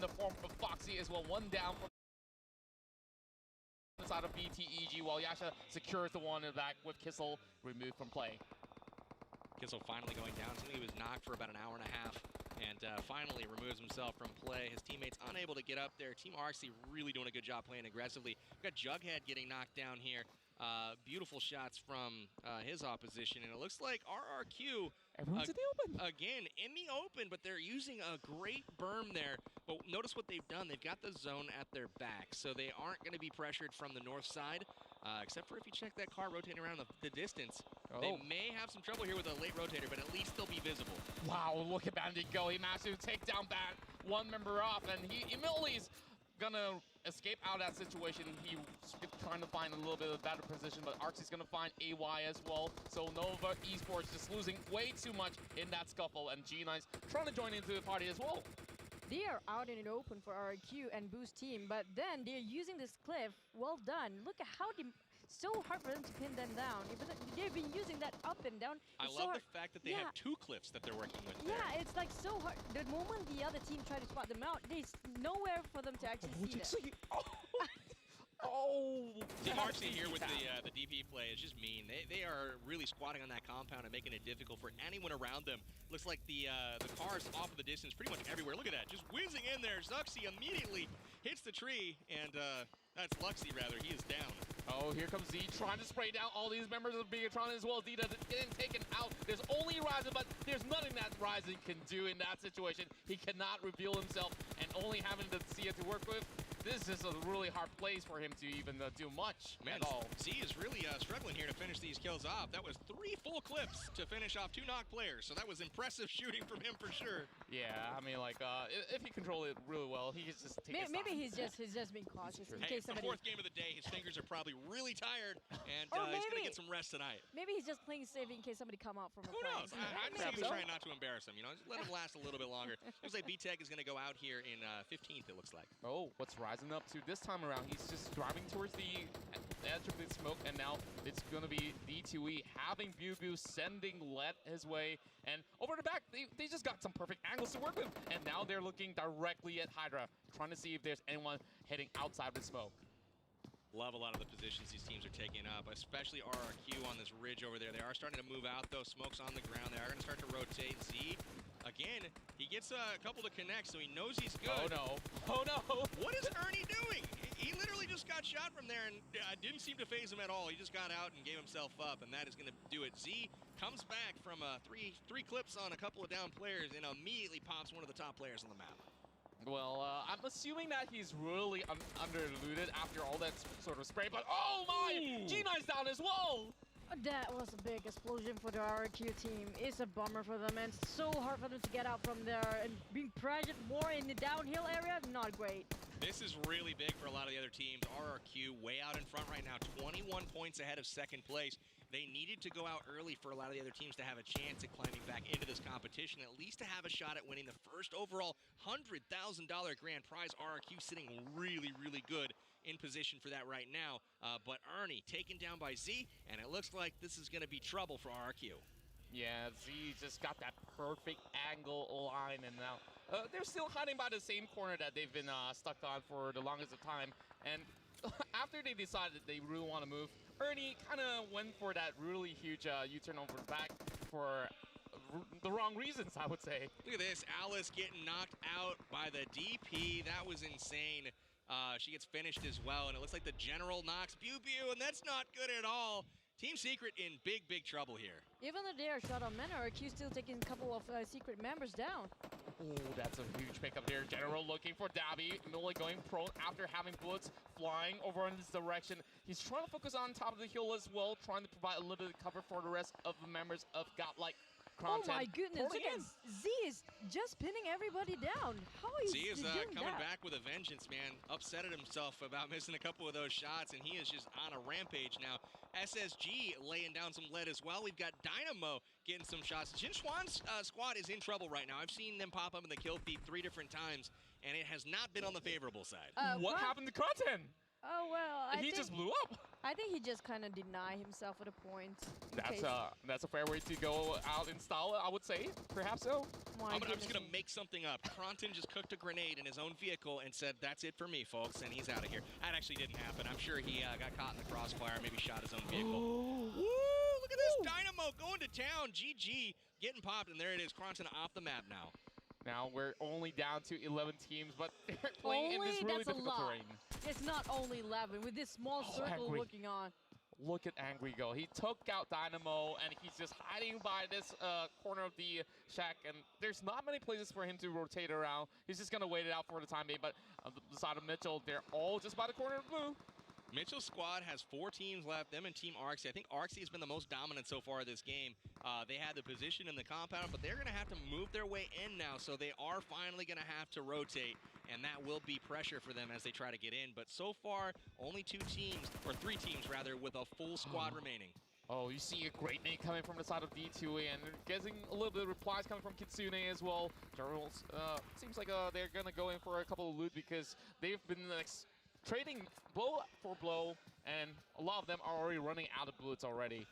the form of Foxy as well. One down from the side of BTEG, while Yasha secures the one in the back with Kissel removed from play. Kissel finally going down. Something he was knocked for about an hour and a half, and finally removes himself from play. His teammates unable to get up there. Team RC really doing a good job playing aggressively. We've got Jughead getting knocked down here. Beautiful shots from his opposition, and it looks like RRQ Everyone's in the open. Again, in the open, but they're using a great berm there. But notice what they've done. They've got the zone at their back, so they aren't going to be pressured from the north side, except for if you check that car rotating around the distance. Oh. They may have some trouble here with a late rotator, but at least they'll be visible. Wow, look at Bandit go. He managed to take down one member off, and he immediately is gonna escape out of that situation. He's trying to find a little bit of a better position, but Arxie's gonna find AY as well. So Nova Esports just losing way too much in that scuffle, and G9's trying to join into the party as well. They are out in the open for RQ and Boost team, but then they're using this cliff. Well done. Look at how so hard for them to pin them down. They've been using that up and down. I love the fact that they have two cliffs that they're working with there. Yeah, it's like so hard. The moment the other team try to spot them out, there's nowhere for them to actually see them. Oh! Team RC here with the DP play is just mean. They are really squatting on that compound and making it difficult for anyone around them. Looks like the car's off of the distance pretty much everywhere. Look at that, just whizzing in there. Zuxi immediately hits the tree, and that's Luxy rather. He is down. Oh, here comes Z trying to spray down all these members of Bigatron as well. Z getting taken out. There's only Ryzen, but there's nothing that Ryzen can do in that situation. He cannot reveal himself, and only having the Sia to work with. This is a really hard place for him to even do much at all. Z is really struggling here to finish these kills off. That was 3 full clips to finish off 2 knock players, so that was impressive shooting from him for sure. Yeah, I mean, like, if he controlled it really well, he could just take his time. Maybe he's just being cautious in case the somebody... 4th game of the day, his fingers are probably really tired, and he's going to get some rest tonight. Maybe he's just playing safe in case somebody come out from a Who knows? I think he's trying not to embarrass him. You know, just let him last a little bit longer. Looks like B-Tech is going to go out here in 15th, it looks like. Oh, what's Ryzen up to this time around? He's just driving towards the edge of the smoke, and now it's going to be D2E having Bubu sending Let his way, and over the back, they just got some perfect angles to work with, and now they're looking directly at Hydra, trying to see if there's anyone heading outside the smoke. Love a lot of the positions these teams are taking up, especially RRQ on this ridge over there. They are starting to move out, though. Smoke's on the ground. They are going to start to rotate. Z, again, he gets a couple to connect, so he knows he's good. Oh, no. Oh, no. What is Ernie doing? He literally just got shot from there and didn't seem to phase him at all. He just got out and gave himself up, and that is going to do it. Z comes back from three clips on a couple of down players and immediately pops one of the top players on the map. Well, I'm assuming that he's really under-looted after all that sort of spray, but oh my! G9's down as well! That was a big explosion for the RQ team. It's a bummer for them, and it's so hard for them to get out from there, and being pressured more in the downhill area, not great. This is really big for a lot of the other teams. RRQ way out in front right now, 21 points ahead of 2nd place. They needed to go out early for a lot of the other teams to have a chance at climbing back into this competition, at least to have a shot at winning the first overall $100,000 grand prize. RRQ sitting really, really good in position for that right now. But Ernie taken down by Z, and it looks like this is going to be trouble for RRQ. Yeah, Z just got that perfect angle line, and now they're still hiding by the same corner that they've been stuck on for the longest of time. And after they decided they really want to move, Ernie kind of went for that really huge U-turn over the back for the wrong reasons, I would say. Look at this, Alice getting knocked out by the DP. That was insane. She gets finished as well, and it looks like the General knocks Pew, and that's not good at all. Team Secret in big, big trouble here. Even though they are shot on mana, RQ still taking a couple of Secret members down. Oh, that's a huge pickup there. General looking for Dabby, Millie going prone after having bullets flying over in this direction. He's trying to focus on top of the hill as well, trying to provide a little bit of cover for the rest of the members of Godlike Kronten. Oh my goodness, look at Z is just pinning everybody down. How is Z is doing coming that? back with a vengeance, man. Upset at himself about missing a couple of those shots, and he is just on a rampage now. SSG laying down some lead as well. We've got Dynamo getting some shots. Jin Schwan's squad is in trouble right now. I've seen them pop up in the kill feed 3 different times, and it has not been on the favorable side. What happened to Kronten? Oh, well, He just blew up. I think he just kind of denied himself for the point. That's a fair way to go out in style, I would say. Perhaps so. I'm just going to make something up. Kronten just cooked a grenade in his own vehicle and said, "That's it for me, folks," and he's out of here. That actually didn't happen. I'm sure he got caught in the crossfire, maybe shot his own vehicle. Woo! Look at this Dynamo going to town. GG getting popped, and there it is. Kronten off the map now. Now we're only down to 11 teams, but they're playing in this really difficult terrain. It's not only 11 with this small circle Angry. looking on. Look at Angry go. He took out Dynamo, and he's just hiding by this corner of the shack, and there's not many places for him to rotate around. He's just going to wait it out for the time being, but on the side of Mitchell, they're all just by the corner of blue. Mitchell's squad has 4 teams left, them and Team Arxie. I think Arxie has been the most dominant so far this game. They had the position in the compound, but they're going to have to move their way in now, so they are finally going to have to rotate, and that will be pressure for them as they try to get in. But so far, only 2 teams, or 3 teams rather, with a full squad remaining. Oh, you see a great nade coming from the side of D2A, and getting a little bit of replies coming from Kitsune as well. Generals, seems like they're going to go in for a couple of loot because they've been trading blow for blow, and a lot of them are already running out of bullets already.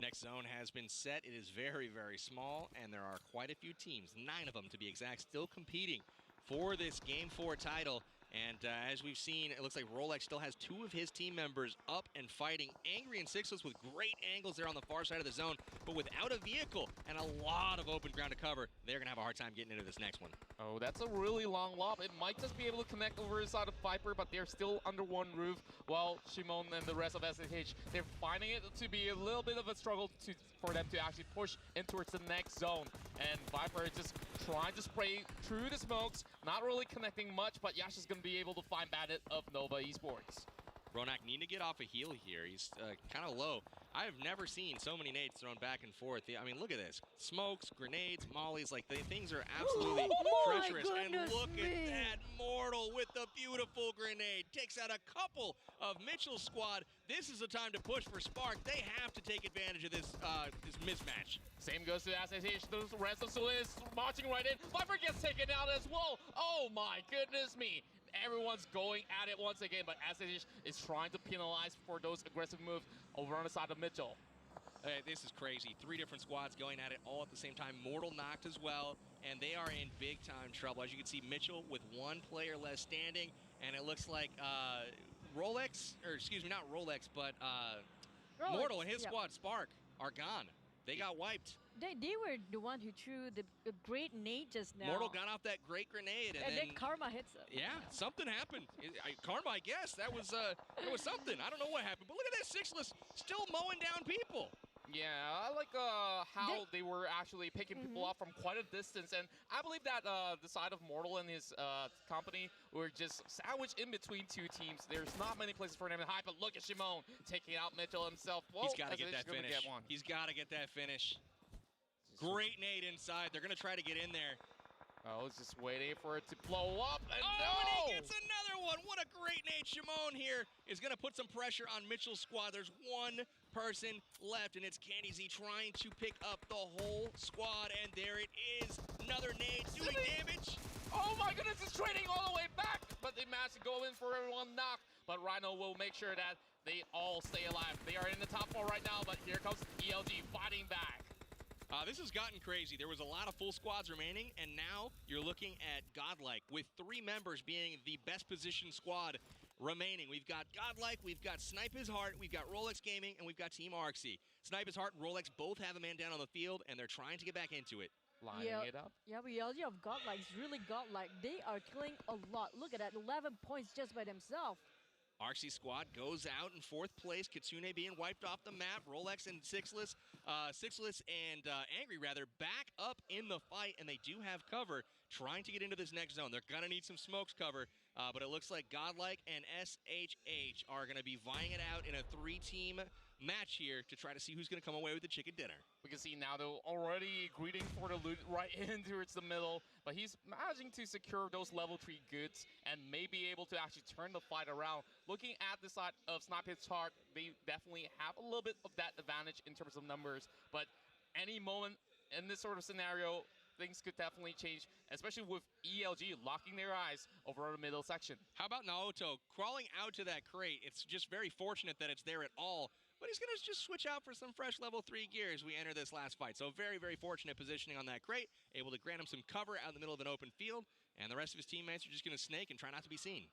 Next zone has been set. It is very, very small, and there are quite a few teams, 9 of them to be exact, still competing for this Game 4 title. And as we've seen, it looks like Rolex still has 2 of his team members up and fighting. Angry and Sixless with great angles there on the far side of the zone, but without a vehicle and a lot of open ground to cover, they're going to have a hard time getting into this next one. Oh, that's a really long lob. It might just be able to connect over the side of Viper, but they're still under one roof, while Shimon and the rest of SSH, they're finding it to be a little bit of a struggle for them to actually push in towards the next zone. And Viper is just trying to spray through the smokes, not really connecting much, but Yash is going to be able to find Bandit of Nova Esports. Ronak need to get off a heel here. He's kind of low. I have never seen so many nades thrown back and forth. I mean, look at this. Smokes, grenades, mollies, like the things are absolutely treacherous. And look at that Mortal with the beautiful grenade. Takes out a couple of Mitchell's squad. This is the time to push for Spark. They have to take advantage of this mismatch. Same goes to SSH. The rest of Solis marching right in. Viper gets taken out as well. Oh my goodness me. Everyone's going at it once again, but SSH is trying to penalize for those aggressive moves over on the side of Mitchell. This is crazy. 3 different squads going at it all at the same time. Mortal knocked as well, and they are in big-time trouble. As you can see, Mitchell with 1 player less standing, and it looks like Rolex, or excuse me, not Rolex, but Rolex, Mortal and his squad, Spark, are gone. They got wiped. They were the one who threw the great nade just now. Mortal got off that great grenade, and then Karma hits him. Yeah, something happened. Karma, I guess. That was something. I don't know what happened. But look at that Sixless still mowing down people. Yeah, I like how they were actually picking people off from quite a distance. And I believe that the side of Mortal and his company were just sandwiched in between 2 teams. There's not many places for him to hide, but look at Shimon taking out Mitchell himself. Well, he's got to get that finish. He's got to get that finish. Great nade inside. They're going to try to get in there. I was just waiting for it to blow up, and and he gets another one. What a great nade. Shimon here is going to put some pressure on Mitchell's squad. There's 1 person left, and it's Candy Z trying to pick up the whole squad, and there it is. Another nade doing damage. Oh my goodness, it's trading all the way back, but they managed to go in for everyone knock. But Rhino will make sure that they all stay alive. They are in the top 4 right now, but here comes ELG fighting back. This has gotten crazy. There was a lot of full squads remaining, and now you're looking at Godlike, with 3 members being the best positioned squad remaining. We've got Godlike, we've got Snipe His Heart, we've got Rolex Gaming, and we've got Team Arxie. Snipe His Heart and Rolex both have a man down on the field, and they're trying to get back into it. Lining it up. Yeah, but ELG of Godlike is really Godlike. They are killing a lot. Look at that, 11 points just by themselves. Arxie squad goes out in 4th place. Kitsune being wiped off the map. Rolex and Sixless and Angry rather back up in the fight, and they do have cover trying to get into this next zone. They're gonna need some smokes cover, but it looks like Godlike and SHH are gonna be vying it out in a 3-team match here to try to see who's gonna come away with the chicken dinner. We can see now they're already greeting for the loot right in towards the middle, but he's managing to secure those level 3 goods and may be able to actually turn the fight around. Looking at the side of Snipe His Heart, they definitely have a little bit of that advantage in terms of numbers, but any moment in this sort of scenario, things could definitely change, especially with ELG locking their eyes over the middle section. How about Naoto crawling out to that crate? It's just very fortunate that it's there at all. But he's going to just switch out for some fresh level 3 gear as we enter this last fight. So very, very fortunate positioning on that crate, able to grant him some cover out in the middle of an open field, and the rest of his teammates are just going to snake and try not to be seen.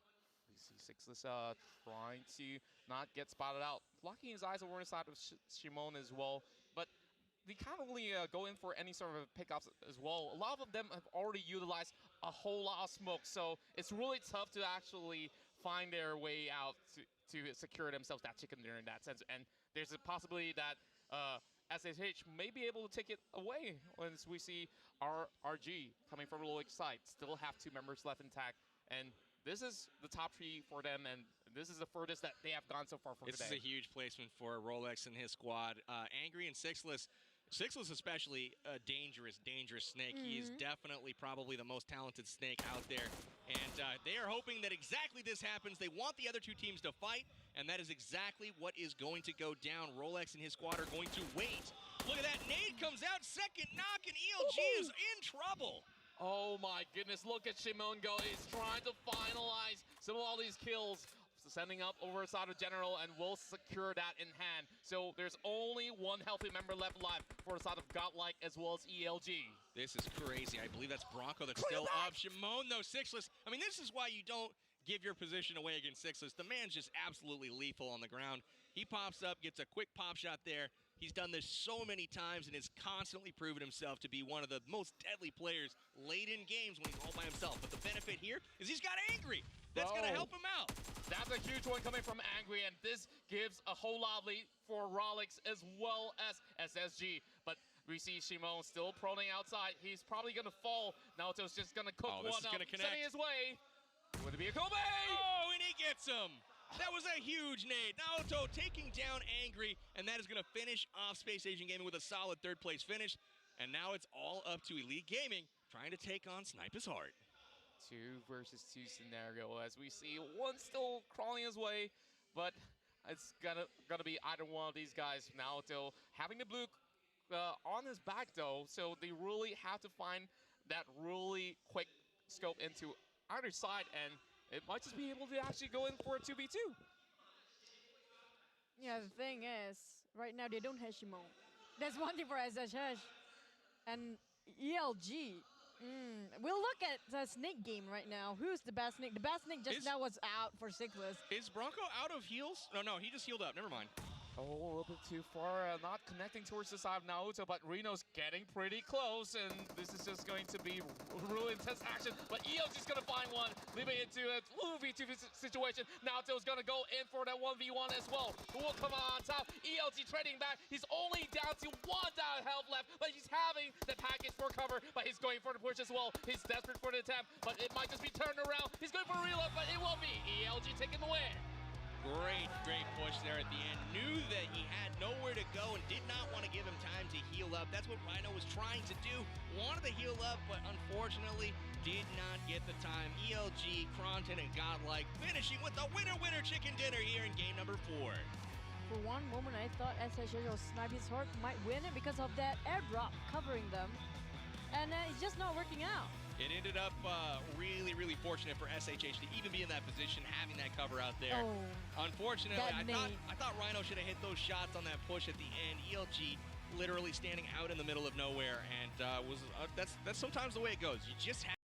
We see Sixless trying to not get spotted out, blocking his eyes over the side of Shimon as well, but they can't really go in for any sort of pickups as well. A lot of them have already utilized a whole lot of smoke, so it's really tough to actually find their way out to secure themselves that chicken dinner in that sense. And there's a possibility that SHH may be able to take it away once we see RG coming from the low side. Still have 2 members left intact, and this is the top 3 for them, and this is the furthest that they have gone so far for today. This is a huge placement for Rolex and his squad. Angry and Sixless. Sixless especially a dangerous, dangerous snake. He is definitely probably the most talented snake out there. And they are hoping that exactly this happens. They want the other 2 teams to fight, and that is exactly what is going to go down. Rolex and his squad are going to wait. Look at that. Nade comes out, second knock, and ELG is in trouble. Oh my goodness, look at Shimon go. He's trying to finalize some of all these kills, sending up over the side of General, and will secure that in hand. So there's only 1 healthy member left alive for the side of Godlike as well as ELG. This is crazy. I believe that's Bronco that's still up. Shimon, though, Sixless. I mean, this is why you don't give your position away against Sixless. The man's just absolutely lethal on the ground. He pops up, gets a quick pop shot there. He's done this so many times and has constantly proven himself to be one of the most deadly players late in games when he's all by himself. But the benefit here is he's got Angry. That's going to help him out. That's a huge one coming from Angry, and this gives a whole lot of lead for Rolex as well as SSG. But we see Shimon still proning outside. He's probably going to fall. Naoto's just going to cook one up, sending his way. Would it be a Kobe? Oh, and he gets him. That was a huge nade. Naoto taking down Angry, and that is going to finish off Space Asian Gaming with a solid 3rd place finish. And now it's all up to Elite Gaming trying to take on Snipe His Heart. 2 versus 2 scenario as we see one still crawling his way, but it's gonna be either one of these guys. Naoto having the blue on his back though, so they really have to find that really quick scope into either side, and it might just be able to actually go in for a 2v2. Yeah, the thing is, right now they don't have Shimon. That's one thing for SHH. And ELG. We'll look at the snake game right now. Who's the best snake? The best snake just now was out for Sixless. Is Bronco out of heals? No, he just healed up. Never mind. Oh, a little bit too far, not connecting towards the side of Naoto, but Reno's getting pretty close, and this is just going to be really intense action. But ELG's going to find one, leaving it to a 2v2 situation. Naoto's going to go in for that 1v1 as well. Who will come on top? ELG trading back. He's only down to 1 down health left, but he's having the package for cover, but he's going for the push as well. He's desperate for the attempt, but it might just be turned around. He's going for a reload, but it won't be. ELG taking the win. Great push there at the end. Knew that he had nowhere to go and did not want to give him time to heal up. That's what Rhino was trying to do. Wanted to heal up, but unfortunately did not get the time. ELG, Kronten, and Godlike finishing with the winner chicken dinner here in game number 4. For one moment, I thought SHH or Snipe His Heart might win it because of that airdrop covering them. And it's just not working out. It ended up really fortunate for SHH to even be in that position, having that cover out there. Oh, unfortunately, I thought Rhino should have hit those shots on that push at the end. ELG literally standing out in the middle of nowhere, and that's sometimes the way it goes. You just have